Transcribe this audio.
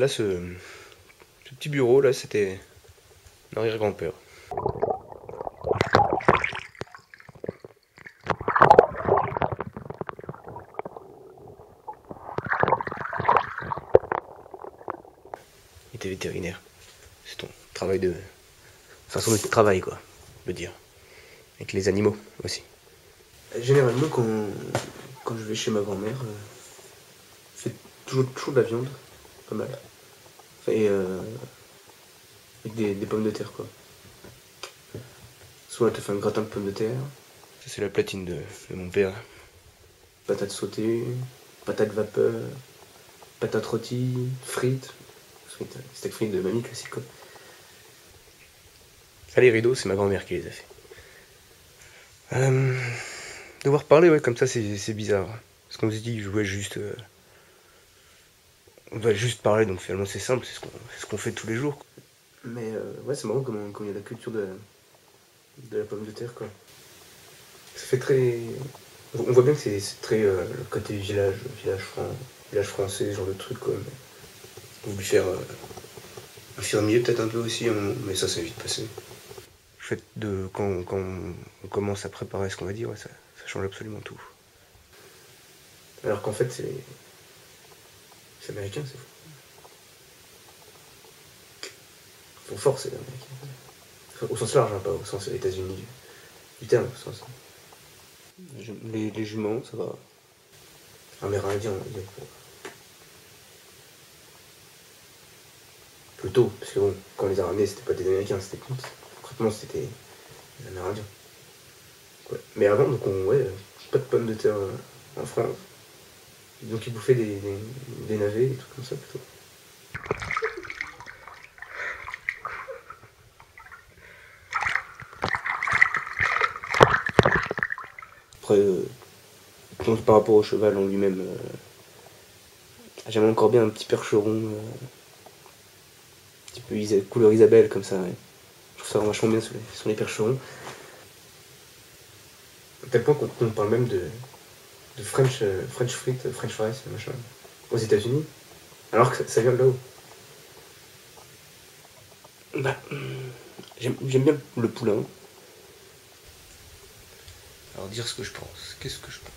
Là, ce petit bureau, là, c'était mon arrière-grand-père. Il était vétérinaire. C'est ton travail de... Enfin, son outil de travail, quoi, je veux dire. Avec les animaux, aussi. Généralement, quand je vais chez ma grand-mère, je fais toujours de la viande, pas mal. Et avec des pommes de terre, quoi. Soit elle te fait un gratin de pommes de terre, Ça, c'est la platine de mon père. patates sautées, patates vapeur, patates rôties, frites. Steak frites de mamie classique, quoi. Ça, les rideaux, c'est ma grand-mère qui les a fait. Devoir parler, ouais, comme ça, c'est bizarre. Parce qu'on se dit, je dois juste... on doit juste parler, donc finalement, c'est simple, c'est ce qu'on fait tous les jours, quoi. Mais ouais, c'est marrant comment il y a la culture de la pomme de terre, quoi. Ça fait très... On voit bien que c'est très le côté village français, ce genre de truc, quoi. On lui faire infirmier peut-être un peu aussi, à un moment, mais ça c'est vite passé. Le fait de quand on commence à préparer ce qu'on va dire, ouais, ça change absolument tout. Alors qu'en fait, c'est américain, c'est fou. Ils sont forts, c'est américain. Au sens large, hein, pas au sens États-Unis du terme, au sens. Les juments, ça va. Amérindien, on va dire. Plutôt, parce que bon, quand on les a ramenés, c'était pas des Américains, concrètement, c'était des Amérindiens. Ouais. Mais avant, donc, ouais, pas de pommes de terre en France. Donc, ils bouffaient des navets, des trucs comme ça, plutôt. Après, donc, par rapport au cheval en lui-même, j'aime encore bien un petit percheron, un petit peu couleur Isabelle, comme ça, ouais. Je trouve ça vachement bien sur les percherons. À tel point qu'on parle même de French frites, French fries, machin, aux États-Unis, alors que ça vient de là-haut. Bah, j'aime bien le poulain. Alors dire ce que je pense, qu'est-ce que je pense?